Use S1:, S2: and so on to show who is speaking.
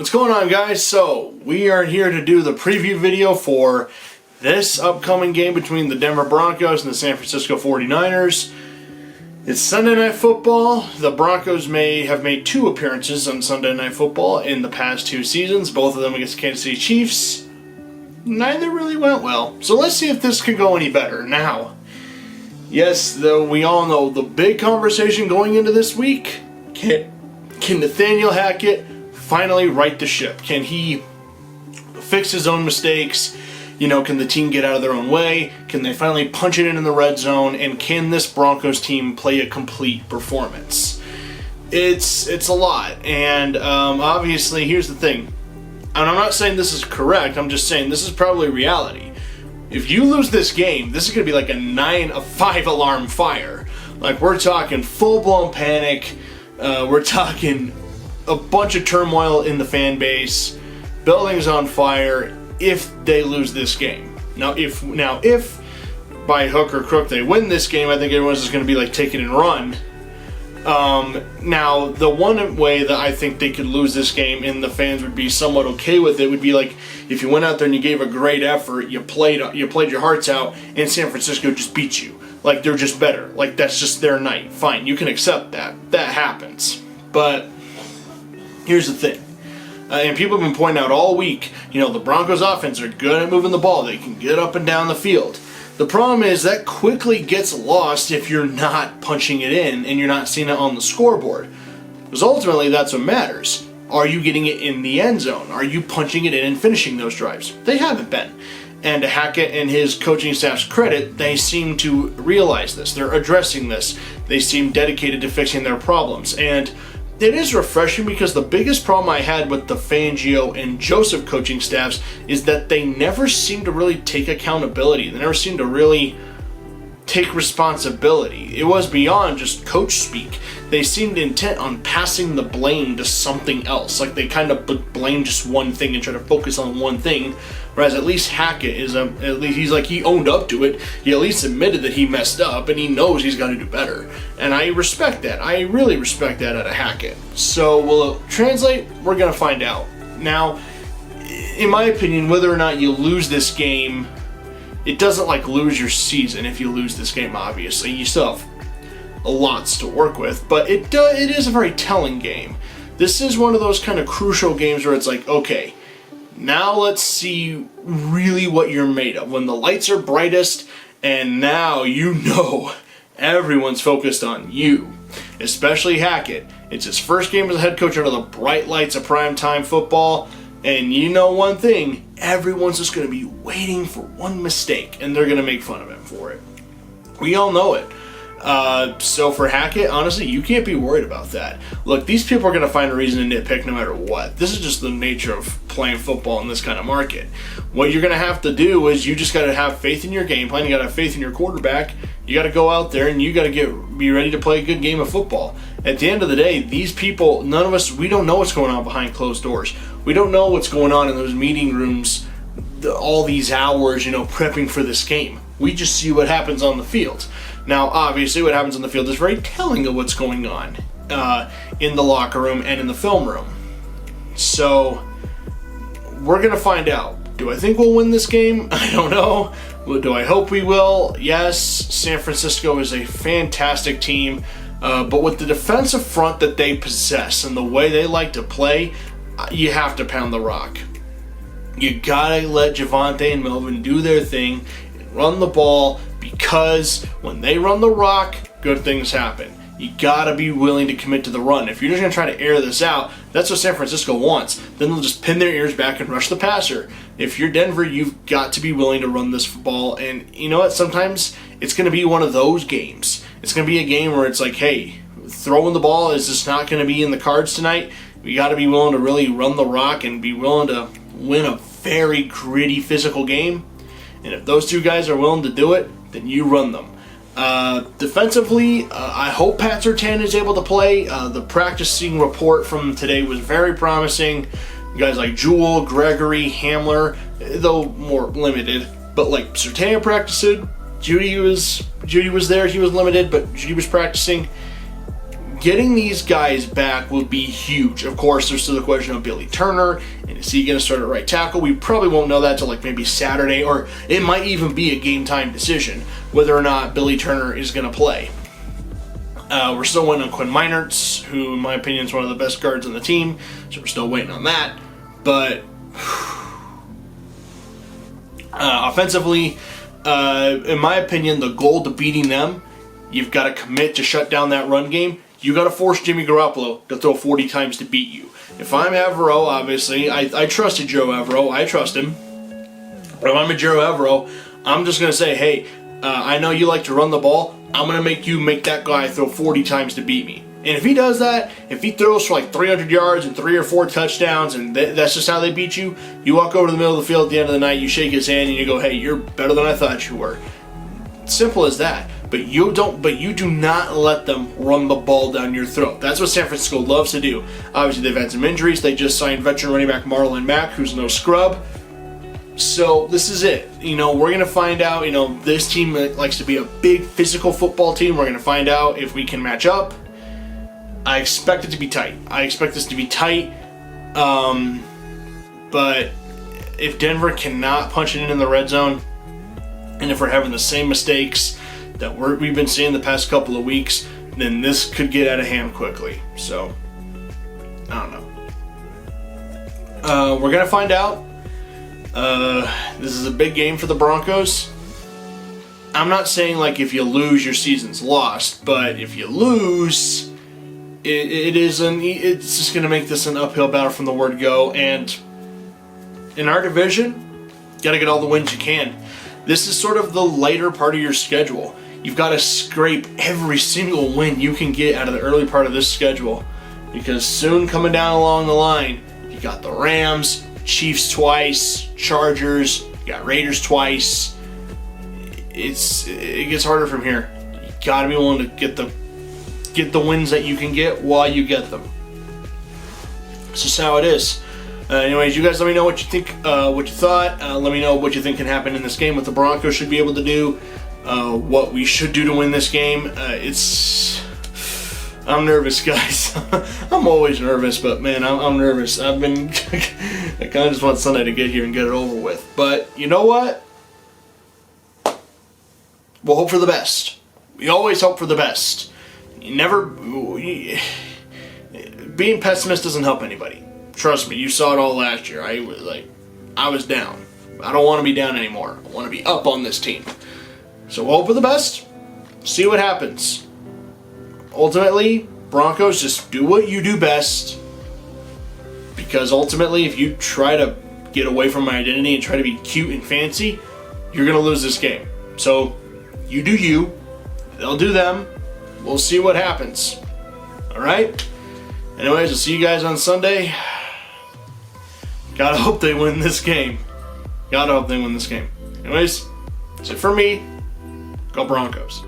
S1: What's going on, guys? So we are here to do the preview video for this upcoming game between the Denver Broncos and the San Francisco 49ers. It's Sunday Night Football. The Broncos may have made 2 appearances on Sunday Night Football in the past 2 seasons, both of them against the Kansas City Chiefs. Neither really went well. So let's see if this can go any better. Now, yes, though we all know the big conversation going into this week, can Nathaniel Hackett finally right the ship? Can he fix his own mistakes? Can the team get out of their own way? Can they finally punch it in the red zone? And can this Broncos team play a complete performance? It's a lot. And obviously, here's the thing. And I'm not saying this is correct. I'm just saying this is probably reality. If you lose this game, this is going to be like a 5 alarm fire. Like, we're talking full-blown panic. We're talking a bunch of turmoil in the fan base. Buildings on fire if they lose this game. Now if by hook or crook they win this game, I think everyone's just going to be like, take it and run. Now, the one way that I think they could lose this game and the fans would be somewhat okay with it would be like if you went out there and you gave a great effort, you played your hearts out, and San Francisco just beat you. Like, they're just better. Like, that's just their night. Fine, you can accept that. That happens. But here's the thing. And people have been pointing out all week, the Broncos offense are good at moving the ball. They can get up and down the field. The problem is that quickly gets lost if you're not punching it in and you're not seeing it on the scoreboard. Because ultimately, that's what matters. Are you getting it in the end zone? Are you punching it in and finishing those drives? They haven't been. And to Hackett and his coaching staff's credit, they seem to realize this. They're addressing this. They seem dedicated to fixing their problems. And it is refreshing because the biggest problem I had with the Fangio and Joseph coaching staffs is that they never seem to really take accountability. They never seem to really take responsibility. It was beyond just coach speak. They seemed intent on passing the blame to something else. Like, they kind of blame just one thing and try to focus on one thing. Whereas at least Hackett he owned up to it. He at least admitted that he messed up and he knows he's got to do better. And I respect that. I really respect that out of Hackett. So will it translate? We're going to find out. Now, in my opinion, whether or not you lose this game, it doesn't lose your season if you lose this game, obviously. You still have a lots to work with, but it is a very telling game. This is one of those kind of crucial games where it's like, okay, now let's see really what you're made of. When the lights are brightest and now everyone's focused on you, especially Hackett. It's his first game as a head coach under the bright lights of primetime football. And you know one thing, everyone's just going to be waiting for one mistake, and they're going to make fun of him for it. We all know it. So for Hackett, honestly, you can't be worried about that. Look, these people are going to find a reason to nitpick no matter what. This is just the nature of playing football in this kind of market. What you're going to have to do is you just got to have faith in your game plan. You got to have faith in your quarterback. You got to go out there and you got to be ready to play a good game of football. At the end of the day, these people, none of us, we don't know what's going on behind closed doors. We don't know what's going on in those meeting rooms all these hours, prepping for this game. We just see what happens on the field. Now, obviously, what happens on the field is very telling of what's going on in the locker room and in the film room. So, we're going to find out. Do I think we'll win this game? I don't know. Do I hope we will? Yes, San Francisco is a fantastic team. But with the defensive front that they possess and the way they like to play, you have to pound the rock. You gotta let Javonte and Melvin do their thing and run the ball, because when they run the rock, good things happen. You gotta be willing to commit to the run. If you're just gonna try to air this out, that's what San Francisco wants. Then they'll just pin their ears back and rush the passer. If you're Denver, you've got to be willing to run this ball. And you know what? Sometimes it's gonna be one of those games. It's gonna be a game where it's like, hey, throwing the ball is just not gonna be in the cards tonight. We gotta be willing to really run the rock and be willing to win a very gritty physical game. And if those two guys are willing to do it, then you run them. Defensively, I hope Pat Surtain is able to play. The practicing report from today was very promising. Guys like Jewell, Gregory, Hamler, though more limited, but Surtain practiced. Judy was there. He was limited, but Judy was practicing. getting these guys back will be huge. Of course, there's still the question of Billy Turner, and is he going to start at right tackle? We probably won't know that till like maybe Saturday, or it might even be a game time decision whether or not Billy Turner is going to play. We're still waiting on Quinn Meinerz, who in my opinion is one of the best guards on the team, so we're still waiting on that. But offensively, in my opinion, the goal to beating them, you've got to commit to shut down that run game. You got to force Jimmy Garoppolo to throw 40 times to beat you. If I'm Averill, obviously, I trusted Joe Averill. I trust him. But if I'm a Joe Averill, I'm just going to say, hey, I know you like to run the ball. I'm going to make you make that guy throw 40 times to beat me. And if he does that, if he throws for like 300 yards and 3 or 4 touchdowns, and that's just how they beat you, you walk over to the middle of the field at the end of the night, you shake his hand, and you go, hey, you're better than I thought you were. Simple as that. But you do not let them run the ball down your throat. That's what San Francisco loves to do. Obviously, they've had some injuries. They just signed veteran running back Marlon Mack, who's no scrub. So this is it. We're going to find out. This team likes to be a big physical football team. We're going to find out if we can match up. I expect it to be tight. I expect this to be tight. But if Denver cannot punch it in the red zone, and if we're having the same mistakes that we've been seeing the past couple of weeks, then this could get out of hand quickly. So, I don't know. We're going to find out. This is a big game for the Broncos. I'm not saying like if you lose, your season's lost, but if you lose, it's just going to make this an uphill battle from the word go. And in our division, you got to get all the wins you can. This is sort of the lighter part of your schedule. You've got to scrape every single win you can get out of the early part of this schedule, because soon coming down along the line, you got the Rams, Chiefs twice, Chargers, you got Raiders twice. It gets harder from here. You got to be willing to get the wins that you can get while you get them. It's just how it is. Anyways, you guys let me know what you think, what you thought. Let me know what you think can happen in this game, what the Broncos should be able to do, what we should do to win this game. I'm nervous, guys. I'm always nervous, but man, I'm nervous. I kind of just want Sunday to get here and get it over with. But you know what? We'll hope for the best. We always hope for the best. Being pessimist doesn't help anybody. Trust me, you saw it all last year. I was down. I don't want to be down anymore. I want to be up on this team. So we'll hope for the best. See what happens. Ultimately, Broncos, just do what you do best. Because ultimately, if you try to get away from my identity and try to be cute and fancy, you're going to lose this game. So you do you. They'll do them. We'll see what happens. Alright? Anyways, I'll see you guys on Sunday. Gotta hope they win this game. Anyways, that's it for me. Go Broncos.